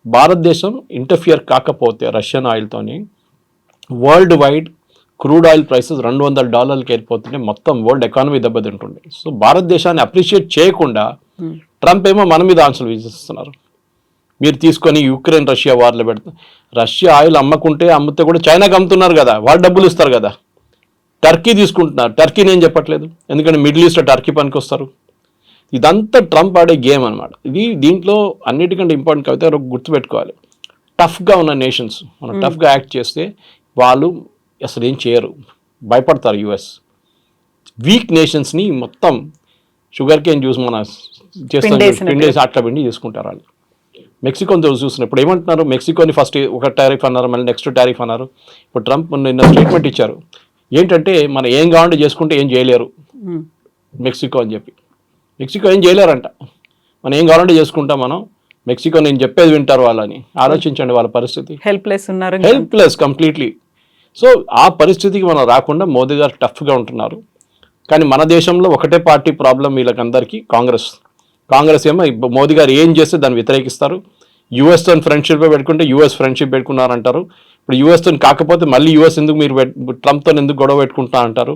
భారతదేశం ఇంటర్ఫియర్ కాకపోతే రష్యన్ ఆయిల్తోని world wide crude oil prices $200 వెళ్ళిపోతుంటే మొత్తం వరల్డ్ ఎకానమీ దెబ్బతింటుండే. సో భారతదేశాన్ని అప్రిషియేట్ చేయకుండా ట్రంప్ ఏమో మన మీద ఆంక్షలు విధిస్తున్నారు. మీరు తీసుకొని యుక్రెయిన్ రష్యా వార్లో పెడతారు. రష్యా ఆయిల్ అమ్మితే కూడా చైనాకి అమ్ముతున్నారు కదా, వాళ్ళు డబ్బులు ఇస్తారు కదా. టర్కీ తీసుకుంటున్నారు, టర్కీని ఏం చెప్పట్లేదు, ఎందుకంటే మిడిల్ ఈస్ట్లో టర్కీ పనికి వస్తారు. ఇదంతా ట్రంప్ ఆడే గేమ్ అనమాట. దీంట్లో అన్నిటికంటే ఇంపార్టెంట్ కవిత గుర్తుపెట్టుకోవాలి, టఫ్గా ఉన్న నేషన్స్ మనం టఫ్గా యాక్ట్ చేస్తే వాళ్ళు అసలు ఏం చేయరు, భయపడతారు యుఎస్. వీక్ నేషన్స్ని మొత్తం షుగర్ కేన్ జ్యూస్ మన చేస్తాం పిండేసి అట్లా పిండి చేసుకుంటారు వాళ్ళు. మెక్సికోని చూసినప్పుడు ఏమంటున్నారు, మెక్సికోని ఫస్ట్ ఒక టారిఫ్ అన్నారు, మళ్ళీ నెక్స్ట్ టారిఫ్ అన్నారు. ఇప్పుడు ట్రంప్ నిన్న స్టేట్మెంట్ ఇచ్చారు, ఏంటంటే మనం ఏం కావాలంటే చేసుకుంటే ఏం చేయలేరు మెక్సికో అని చెప్పి. మెక్సికో ఏం చేయలేరంట, మనం ఏం కావాలంటే చేసుకుంటాం మనం, మెక్సికో నేను చెప్పేది వింటారు వాళ్ళని. ఆలోచించండి వాళ్ళ పరిస్థితి, హెల్ప్లెస్ కంప్లీట్లీ. సో ఆ పరిస్థితికి మనం రాకుండా మోదీ గారు టఫ్గా ఉంటున్నారు. కానీ మన దేశంలో ఒకటే పార్టీ ప్రాబ్లం వీళ్ళకందరికీ, కాంగ్రెస్ ఏమో మోదీ గారు ఏం చేస్తే దాన్ని వ్యతిరేకిస్తారు. యుఎస్తో ఫ్రెండ్షిప్ పెట్టుకుంటే యుఎస్ ఫ్రెండ్షిప్ పెట్టుకున్నారంటారు. ఇప్పుడు యుఎస్తో కాకపోతే మళ్ళీ యుఎస్ ఎందుకు మీరు ట్రంప్తో ఎందుకు గొడవ పెట్టుకుంటా అంటారు.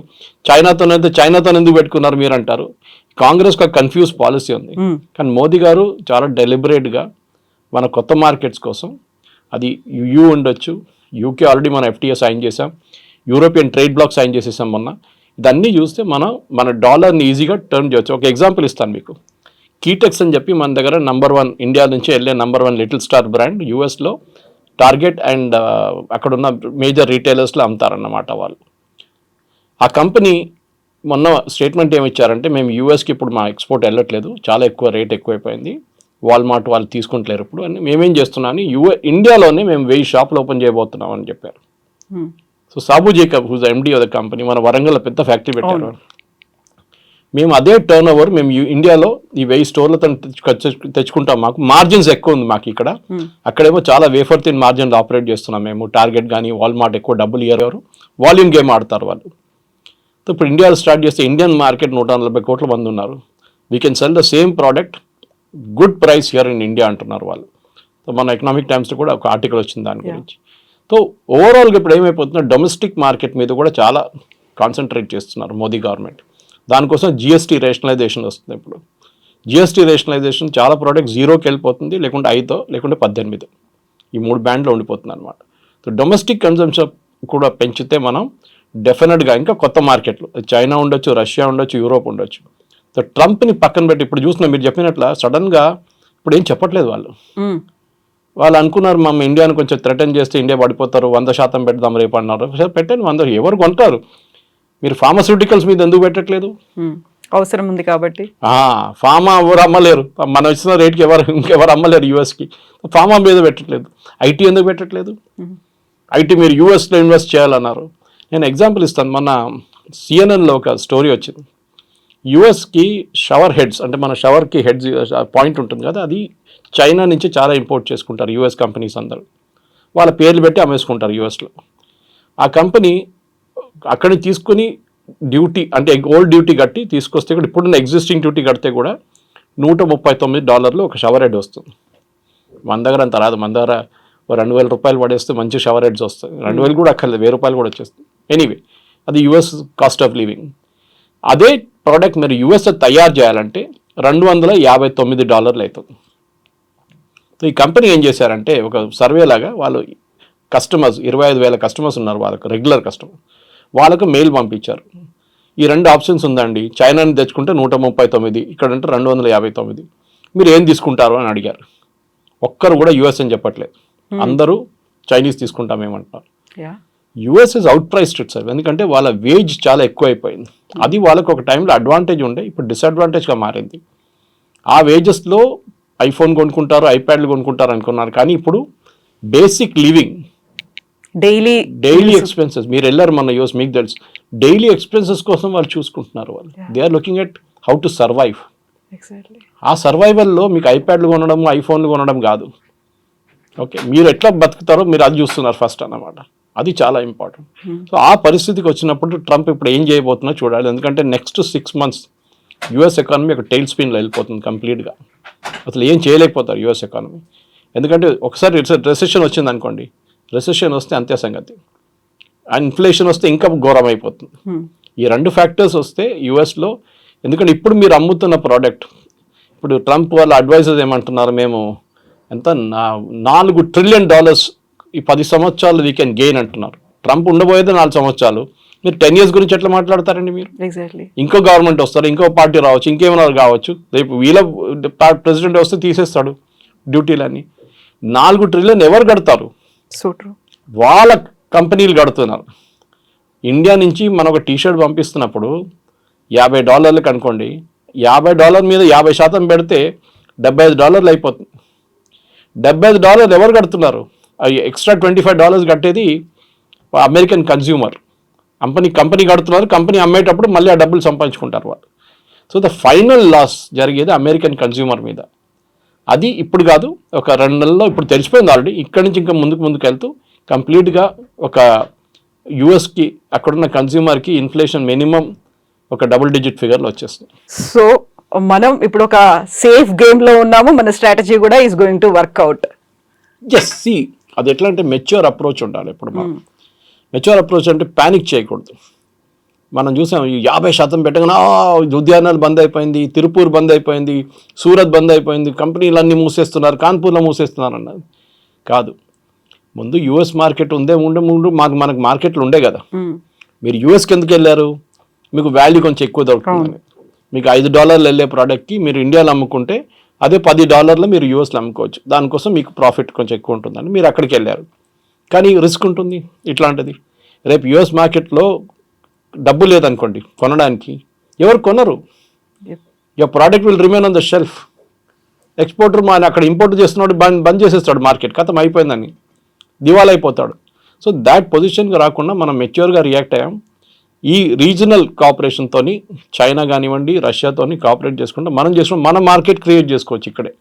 చైనాతో ఎందుకు పెట్టుకున్నారు మీరు అంటారు. కాంగ్రెస్కి ఒక కన్ఫ్యూజ్ పాలసీ ఉంది. కానీ మోదీ గారు చాలా డెలిబరేట్గా మన కొత్త మార్కెట్స్ కోసం, అది యూ ఉండొచ్చు, యూకే ఆల్రెడీ మనం FTA సైన్ చేసాం, యూరోపియన్ ట్రేడ్ బ్లాక్ సైన్ చేసేసాం మొన్న. ఇదన్నీ చూస్తే మన డాలర్ని ఈజీగా టర్న్ చేయొచ్చు. ఒక ఎగ్జాంపుల్ ఇస్తాను మీకు. కీటెక్స్ అని చెప్పి మన దగ్గర నంబర్ 1 ఇండియా నుంచి వెళ్ళే నంబర్ 1 లిటిల్ స్టార్ బ్రాండ్ యూఎస్లో టార్గెట్ అండ్ అక్కడున్న మేజర్ రీటైలర్స్లో అమ్ముతారన్నమాట వాళ్ళు. ఆ కంపెనీ మొన్న స్టేట్మెంట్ ఏమి ఇచ్చారంటే, మేము యూఎస్కి ఇప్పుడు మా ఎక్స్పోర్ట్ వెళ్ళట్లేదు, చాలా రేట్ ఎక్కువైపోయింది, వాల్మార్ట్ వాళ్ళు తీసుకుంటలేరు ఇప్పుడు అని, మేమేం చేస్తున్నామని ఇండియాలోనే మేము 1000 షాపులు ఓపెన్ చేయబోతున్నాం అని చెప్పారు. So Sabu Jacob whose MD of the company మన వరంగల్లో పెద్ద ఫ్యాక్టరీ పెట్టారు. మేము అదే టర్న్ ఓవర్ మేము ఇండియాలో ఈ 1000 స్టోర్లతో తెచ్చుకుంటాం, మాకు మార్జిన్స్ ఎక్కువ ఉంది మాకు ఇక్కడ, అక్కడేమో చాలా వేఫర్ థిన్ మార్జిన్లు ఆపరేట్ చేస్తున్నాం మేము. టార్గెట్ కానీ వాల్మార్ట్ ఎక్కువ డబ్బులు ఇయ్యారు, వాల్యూమ్ గేమ్ ఆడతారు వాళ్ళు. సో ఇప్పుడు ఇండియాలో స్టార్ట్ చేస్తే ఇండియన్ మార్కెట్ 140 కోట్ల మంది ఉన్నారు, we can sell the same product good price here in India అంటున్నారు వాళ్ళు. సో మన ఎకనామిక్ టైమ్స్లో కూడా ఒక ఆర్టికల్ వచ్చింది దాని గురించి. సో ఓవరాల్గా ఇప్పుడు ఏమైపోతుందో డొమెస్టిక్ మార్కెట్ మీద కూడా చాలా కాన్సన్ట్రేట్ చేస్తున్నారు మోదీ గవర్నమెంట్. దానికోసం GST రేషనలైజేషన్ వస్తుంది. ఇప్పుడు GST రేషనలైజేషన్ చాలా ప్రోడక్ట్ 0కి వెళ్ళిపోతుంది, లేకుంటే 5 లేకుంటే 18, ఈ 3 బ్యాండ్లో ఉండిపోతుంది అనమాట. సో డొమెస్టిక్ కన్జంప్షన్ కూడా పెంచితే మనం డెఫినెట్గా ఇంకా కొత్త మార్కెట్లు చైనా ఉండొచ్చు, రష్యా ఉండొచ్చు, యూరోప్ ఉండొచ్చు. సో ట్రంప్ని పక్కన పెట్టి ఇప్పుడు చూసిన మీరు చెప్పినట్ల సడన్గా ఇప్పుడు ఏం చెప్పట్లేదు వాళ్ళు అనుకున్నారు మనం ఇండియాని కొంచెం థ్రెటన్ చేస్తే ఇండియా పడిపోతారు, 100% పెడదాం రేపు అన్నారు. పెట్టండి, 100 ఎవరు కొంటారు. మీరు ఫార్మాస్యూటికల్స్ మీద ఎందుకు పెట్టట్లేదు, అవసరం ఉంది కాబట్టి. ఫార్మా ఎవరు అమ్మలేరు, మనం ఇచ్చిన రేట్కి ఇంకెవరు అమ్మలేరు యూఎస్కి, ఫార్మా మీద పెట్టట్లేదు. IT ఎందుకు పెట్టట్లేదు, IT మీరు యూఎస్లో ఇన్వెస్ట్ చేయాలన్నారు. నేను ఎగ్జాంపుల్ ఇస్తాను, మన CNN ఒక స్టోరీ వచ్చింది. యూఎస్కి షవర్ హెడ్స్, అంటే మన షవర్కి హెడ్స్ పాయింట్ ఉంటుంది కదా, అది చైనా నుంచి చాలా ఇంపోర్ట్ చేసుకుంటారు యూఎస్ కంపెనీస్ అందరూ, వాళ్ళ పేర్లు పెట్టి అమ్మేసుకుంటారు యూఎస్లో. ఆ కంపెనీ అక్కడి తీసుకుని డ్యూటీ అంటే ఓల్డ్ డ్యూటీ కట్టి తీసుకొస్తే కూడా ఇప్పుడున్న ఎగ్జిస్టింగ్ డ్యూటీ కడితే కూడా $139 ఒక షవర్ హెడ్ వస్తుంది. మన దగ్గర అంత రాదు, మన దగ్గర $2,000 పడేస్తే మంచి షవర్ హెడ్స్ వస్తాయి. 2,000 కూడా అక్కర్లేదు, ₹1,000 కూడా వచ్చేస్తుంది. ఎనీవే అది యూఎస్ కాస్ట్ ఆఫ్ లివింగ్. అదే ప్రోడక్ట్ మీరు యూఎస్లో తయారు చేయాలంటే $259 అవుతుంది. సో ఈ కంపెనీ ఏం చేశారంటే ఒక సర్వే లాగా వాళ్ళు కస్టమర్స్ 25,000 కస్టమర్స్ ఉన్నారు, వాళ్ళకు రెగ్యులర్ కస్టమర్, వాళ్ళకు మెయిల్ పంపించారు. ఈ 2 ఆప్షన్స్ ఉందండి, చైనాని తెచ్చుకుంటే 139, ఇక్కడ అంటే 259, మీరు ఏం తీసుకుంటారు అని అడిగారు. ఒక్కరు కూడా యూఎస్ అని చెప్పట్లేదు, అందరూ చైనీస్ తీసుకుంటామేమంటారు. US is out priced it sir, ఎందుకంటే వాళ్ళ వేజ్ చాలా ఎక్కువ అయిపోయింది. అది వాళ్ళకు ఒక టైంలో అడ్వాంటేజ్ ఉండే, ఇప్పుడు డిసడ్వాంటేజ్గా మారింది. ఆ వేజెస్లో ఐఫోన్ కొనుక్కుంటారు, ఐప్యాడ్లు కొనుక్కుంటారు అనుకున్నారు, కానీ ఇప్పుడు బేసిక్ లివింగ్ డైలీ ఎక్స్పెన్సెస్, మీరు వెళ్ళారు మన యూఎస్, మీకు తెలుసు, డైలీ ఎక్స్పెన్సెస్ కోసం వాళ్ళు చూసుకుంటున్నారు. వాళ్ళు they are looking at how to survive. ఆ సర్వైవల్లో మీకు ఐప్యాడ్లు కొనడం, ఐఫోన్లు కొనడం కాదు. ఓకే, మీరు ఎట్లా బతుకుతారో మీరు అది చూస్తున్నారు ఫస్ట్ అన్నమాట. అది చాలా ఇంపార్టెంట్. సో ఆ పరిస్థితికి వచ్చినప్పుడు ట్రంప్ ఇప్పుడు ఏం చేయబోతున్నా చూడాలి, ఎందుకంటే నెక్స్ట్ 6 months యూఎస్ ఎకానమీ ఒక టైల్ స్పిన్లో వెళ్ళిపోతుంది కంప్లీట్గా. అసలు ఏం చేయలేకపోతారు యూఎస్ ఎకానమీ, ఎందుకంటే ఒకసారి రెసెషన్ వచ్చింది అనుకోండి, రెసెషన్ వస్తే అంతే సంగతి. ఇన్ఫ్లేషన్ వస్తే ఇంకా ఘోరం అయిపోతుంది. ఈ 2 ఫ్యాక్టర్స్ వస్తే యూఎస్లో, ఎందుకంటే ఇప్పుడు మీరు అమ్ముతున్న ప్రోడక్ట్, ఇప్పుడు ట్రంప్ వాళ్ళ అడ్వైజర్స్ ఏమంటున్నారు, మేము ఎంత $4 trillion ఈ 10 సంవత్సరాలు వీ కెన్ గెయిన్ అంటున్నారు. ట్రంప్ ఉండబోయేది 4 సంవత్సరాలు, మీరు 10 years గురించి ఎట్లా మాట్లాడతారండి మీరు? ఇంకో గవర్నమెంట్ వస్తారు, ఇంకో పార్టీ రావచ్చు, ఇంకేమైనా కావచ్చు, రేపు వీళ్ళ ప్రెసిడెంట్ వస్తే తీసేస్తాడు డ్యూటీలన్నీ. 4 trillion ఎవరు కడతారు? వాళ్ళ కంపెనీలు కడుతున్నారు. ఇండియా నుంచి మనం ఒక టీషర్ట్ పంపిస్తున్నప్పుడు $50 అనుకోండి, $50 మీద 50% పెడితే $75 అయిపోతుంది. $75 ఎవరు కడుతున్నారు? ఎక్స్ట్రా $25 కట్టేది అమెరికన్ కన్జ్యూమర్. కంపెనీ కడుతున్నారు, కంపెనీ అమ్మేటప్పుడు మళ్ళీ ఆ డబ్బులు సంపాదించుకుంటారు వాళ్ళు. సో ద ఫైనల్ లాస్ జరిగేది అమెరికన్ కన్జ్యూమర్ మీద. అది ఇప్పుడు కాదు, ఒక 2 నెలల్లో ఇప్పుడు తెలిసిపోయింది ఆల్రెడీ. ఇక్కడి నుంచి ఇంకా ముందుకు వెళ్తూ కంప్లీట్గా ఒక యూఎస్కి అక్కడున్న కన్జ్యూమర్కి ఇన్ఫ్లేషన్ మినిమం ఒక double-digit ఫిగర్లో వచ్చేస్తుంది. సో మనం ఇప్పుడు ఒక సేఫ్ గేమ్లో ఉన్నాము, మన స్ట్రాటజీ కూడా is going to work out. Yes, see అది ఎట్లా అంటే మెచ్యూర్ అప్రోచ్ ఉండాలి. ఇప్పుడు మనం మెచ్యూర్ అప్రోచ్ అంటే ప్యానిక్ చేయకూడదు. మనం చూసాం 50% పెట్టగానే ఉద్యానాలు బంద్ అయిపోయింది, తిరుపూర్ బంద్ అయిపోయింది, సూరత్ బంద్ అయిపోయింది, కంపెనీలు అన్నీ మూసేస్తున్నారు, కాన్పూర్లో మూసేస్తున్నారు అన్నది కాదు. ముందు యూఎస్ మార్కెట్ మనకు మార్కెట్లు ఉండే కదా. మీరు యూఎస్కి ఎందుకు వెళ్ళారు? మీకు వాల్యూ కొంచెం ఎక్కువ దొరుకుతుందని. మీకు $5 వెళ్ళే ప్రోడక్ట్కి మీరు ఇండియాలో అమ్ముకుంటే అదే $10 మీరు యూఎస్లో అమ్ముకోవచ్చు. దానికోసం మీకు ప్రాఫిట్ కొంచెం ఎక్కువ ఉంటుందని మీరు అక్కడికి వెళ్ళారు. కానీ రిస్క్ ఉంటుంది ఇట్లాంటిది. రేపు యూఎస్ మార్కెట్లో డబ్బు లేదనుకోండి కొనడానికి, ఎవరు కొనరు. Your product will remain on the shelf. Exporter అక్కడ ఇంపోర్ట్ చేస్తున్నాడు, బంద్ చేసేస్తాడు మార్కెట్, ఖతం అయిపోయిందని దివాలా అయిపోతాడు. సో దాట్ పొజిషన్కి రాకుండా మనం మెచ్యూర్గా రియాక్ట్ అయ్యాం. ఈ రీజనల్ కోఆపరేషన్తో చైనా కానివ్వండి, రష్యాతోని కోఆపరేట్ చేసుకుంటే మన మార్కెట్ క్రియేట్ చేసుకోవచ్చు ఇక్కడే.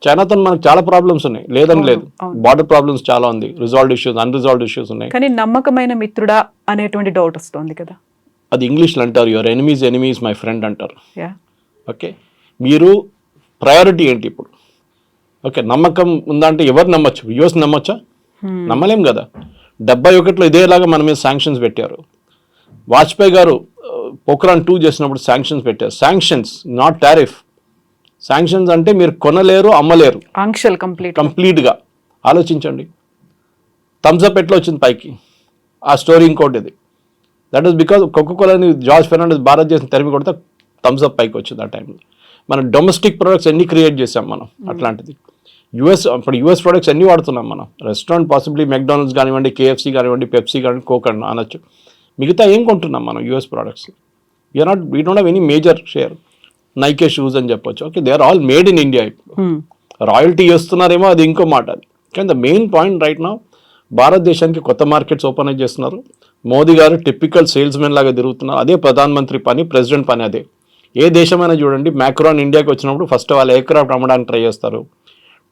చైనాతో మనకు చాలా ప్రాబ్లమ్స్ ఉన్నాయి, లేదని లేదు, బార్డర్ ప్రాబ్లమ్స్ చాలా ఉంది, రిజాల్వ్డ్ ఇష్యూస్, అన్రిజాల్వ్డ్ ఇష్యూస్ ఉన్నాయి. కానీ నమ్మకమైన మిత్రుడా అనేటువంటి డౌట్ వస్తుంది కదా. అది ఇంగ్లీష్లో అంటారు, your enemy is my friend అంటారు. ఓకే, మీరు ప్రయారిటీ ఏంటి ఇప్పుడు? ఓకే, నమ్మకం ఉందంటే ఎవరు నమ్మచ్చు? యూఎస్ నమ్మచ్చా? నమ్మలేం కదా. 71లో ఇదేలాగా మన మీద శాంక్షన్స్ పెట్టారు. వాజ్పేయి గారు పోఖ్రాన్ 2 చేసినప్పుడు శాంక్షన్స్ పెట్టారు. Sanctions, not tariff. శాంక్షన్స్ అంటే మీరు కొనలేరు, అమ్మలేరు, ఆంక్షలు కంప్లీట్గా. ఆలోచించండి, థమ్స్అప్ ఎట్లా వచ్చింది పైకి? ఆ స్టోరీ ఇంకోటి ఇది. దట్ ఈస్ బికాజ్ కోకోకోలాని జార్జ్ ఫెర్నాండెస్ భారతదేశం తరిమి కొడితే థమ్స్అప్ పైకి వచ్చింది ఆ టైంలో. మన డొమెస్టిక్ ప్రొడక్ట్స్ ఎన్ని క్రియేట్ చేసాం మనం అట్లాంటిది. ఇప్పుడు యూఎస్ ప్రొడక్ట్స్ ఎన్ని వాడుతున్నాం మనం? రెస్టారెంట్ పాసిబ్లీ మెక్డానల్డ్స్ కానివ్వండి, కేఎఫ్సీ కానివ్వండి, పెప్సీ కానివ్వండి, కోక్ అని అనొచ్చు. మిగతా ఏం కొంటున్నాం మనం US products? We don't have any major share. Nike shoes అని చెప్పొచ్చు. Okay, they are all made in India. ఇప్పుడు రాయల్టీ చేస్తున్నారేమో, అది ఇంకో మాట. అది కానీ the main point right now, భారతదేశానికి కొత్త మార్కెట్స్ ఓపెన్ అయి చేస్తున్నారు. మోదీ గారు టిపికల్ సేల్స్మెన్ లాగా తిరుగుతున్నారు. అదే ప్రధానమంత్రి పని, ప్రెసిడెంట్ పని అదే. ఏ దేశమైనా చూడండి, మ్యాక్రాన్ ఇండియాకి వచ్చినప్పుడు ఫస్ట్ వాళ్ళ ఎయిర్క్రాఫ్ట్ అమ్మడానికి ట్రై చేస్తారు.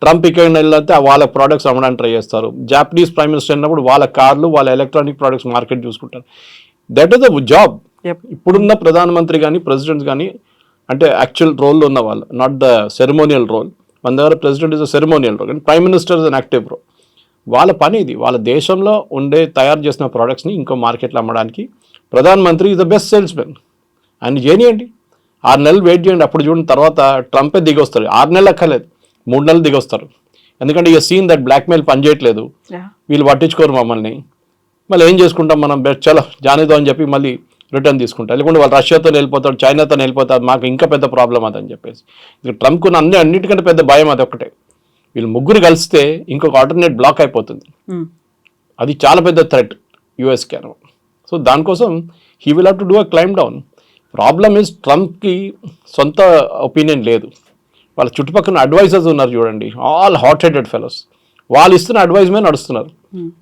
ట్రంప్ ఇక్కడ వెళ్ళితే వాళ్ళ ప్రోడక్ట్స్ అమ్మడానికి ట్రై చేస్తారు. జాపనీస్ ప్రైమ్ మినిస్టర్ అయినప్పుడు వాళ్ళ కార్లు, వాళ్ళ ఎలక్ట్రానిక్ ప్రోడక్ట్స్ మార్కెట్ చూసుకుంటారు. That is the job. ఇప్పుడున్న ప్రధానమంత్రి కానీ ప్రెసిడెంట్స్ కానీ అంటే యాక్చువల్ రోల్లో ఉన్న వాళ్ళు, నాట్ ద సెరమోనియల్ రోల్. మన దగ్గర president is a ceremonial role, కానీ prime minister is an active role. వాళ్ళ పని ఇది. వాళ్ళ దేశంలో తయారు చేసిన ప్రోడక్ట్స్ని ఇంకో మార్కెట్లో అమ్మడానికి ప్రధానమంత్రి ఈజ్ ద బెస్ట్ సేల్స్మెన్. ఆయన చేయనియండి, 6 నెలలు వెయిట్ చేయండి, అప్పుడు చూడండి తర్వాత ట్రంపే దిగొస్తారు. 6 నెలలు అక్కర్లేదు, 3 నెలలు దిగొస్తారు. ఎందుకంటే ఇక సీన్ దట్ బ్లాక్మెయిల్ పనిచేయట్లేదు, వీళ్ళు పట్టించుకోరు మమ్మల్ని, మళ్ళీ ఏం చేసుకుంటాం మనం, చాలా జానేదో అని చెప్పి మళ్ళీ రిటర్న్ తీసుకుంటారు. లేకుంటే వాళ్ళు రష్యాతో వెళ్ళిపోతాడు, చైనాతో వెళ్ళిపోతారు, మాకు ఇంకా పెద్ద ప్రాబ్లం అదని చెప్పేసి. ఇక ట్రంప్కు అన్నిటికంటే పెద్ద భయం అది ఒకటే, వీళ్ళు ముగ్గురు కలిస్తే ఇంకొక ఆల్టర్నేట్ బ్లాక్ అయిపోతుంది, అది చాలా పెద్ద థ్రెట్ యూఎస్కి అనమాట. సో దానికోసం he will have to do a climb down. Problem is ట్రంప్కి సొంత ఒపీనియన్ లేదు, వాళ్ళ చుట్టుపక్కల అడ్వైజర్స్ ఉన్నారు చూడండి, ఆల్ హాట్ హెడెడ్ ఫెలోస్, వాళ్ళు ఇస్తున్న అడ్వైజ్ మీద నడుస్తున్నారు.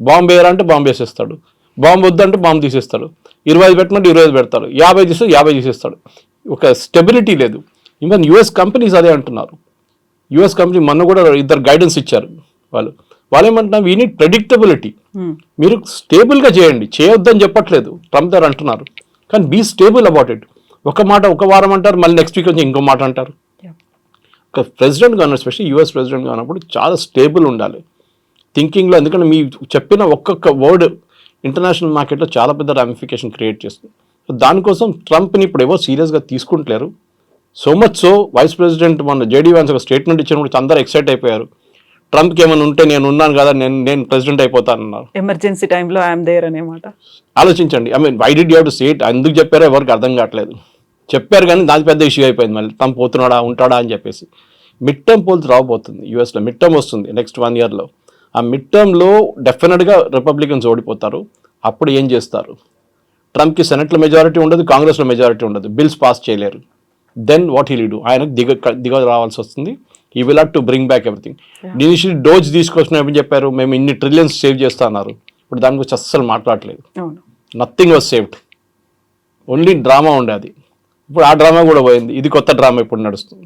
బాంబు వేయాలంటే బాంబు వేసేస్తాడు, బాంబు వద్దంటే బాంబు తీసేస్తాడు, 25 పెట్టమంటే 25 పెడతాడు, 50 తీస్తే 50 తీసేస్తాడు. ఒక స్టెబిలిటీ లేదు. ఈవెన్ యుఎస్ కంపెనీస్ అదే అంటున్నారు. యుఎస్ కంపెనీ మొన్న కూడా 2 గైడెన్స్ ఇచ్చారు. వాళ్ళు ఏమంటున్నారు, వీ నీడ్ ప్రెడిక్టబిలిటీ, మీరు స్టేబుల్గా చేయండి, చేయొద్దని చెప్పట్లేదు, ట్రంప్ గారు అంటున్నారు, కానీ బీ స్టేబుల్ అబౌట్ ఇట్. ఒక మాట ఒక వారం అంటారు, మళ్ళీ నెక్స్ట్ వీక్ వచ్చి ఇంకో మాట అంటారు. ఒక ప్రెసిడెంట్ కానీ ఎస్పెషల్లీ యూఎస్ ప్రెసిడెంట్ కానప్పుడు చాలా స్టేబుల్ ఉండాలి థింకింగ్లో, ఎందుకంటే మీ చెప్పిన ఒక్కొక్క వర్డ్ ఇంటర్నేషనల్ మార్కెట్లో చాలా పెద్ద రామిఫికేషన్ క్రియేట్ చేస్తుంది. సో దానికోసం ట్రంప్ని ఇప్పుడు ఎవరు సీరియస్గా తీసుకుంటలేరు. So much so vice president మొన్న జేడీ వాన్స్ ఒక స్టేట్మెంట్ ఇచ్చినప్పుడు అందరూ ఎక్సైట్ అయిపోయారు, ట్రంప్కి ఏమైనా ఉంటే నేను ఉన్నాను కదా, నేను ప్రెసిడెంట్ అయిపోతానన్నారు. ఎమర్జెన్సీ టైంలో ఐఎమ్ దేర్ అనేమాట. ఆలోచించండి, I mean why did you have to say it, ఎందుకు చెప్పారో ఎవరికి అర్థం కావట్లేదు. చెప్పారు కానీ దాని పెద్ద ఇష్యూ అయిపోయింది, మళ్ళీ ట్రంప్ పోతున్నాడా ఉంటాడా అని చెప్పేసి. మిడ్ టర్మ్ పోల్స్ రాబోతుంది యూఎస్లో, మిడ్ టర్మ్ వస్తుంది నెక్స్ట్ 1 yearలో. ఆ మిడ్ టర్మ్లో డెఫినెట్గా రిపబ్లికన్స్ ఓడిపోతారు. అప్పుడు ఏం చేస్తారు, ట్రంప్కి సెనెట్లో మెజారిటీ ఉండదు, కాంగ్రెస్లో మెజారిటీ ఉండదు, బిల్స్ పాస్ చేయలేరు. దెన్ వాట్ హీల్ డూ, ఆయనకు దిగ రావాల్సి వస్తుంది. He will have to bring back everything. Initial dose తీసుకొచ్చినప్పుడు చెప్పారు మేము ఇన్ని ట్రిలియన్స్ సేవ్ చేస్తా అన్నారు, ఇప్పుడు దాని గురించి అస్సలు మాట్లాడలేదు. Nothing was saved, only drama ఉండేది. ఇప్పుడు ఆ డ్రామా కూడా పోయింది, ఇది కొత్త డ్రామా ఇప్పుడు నడుస్తుంది.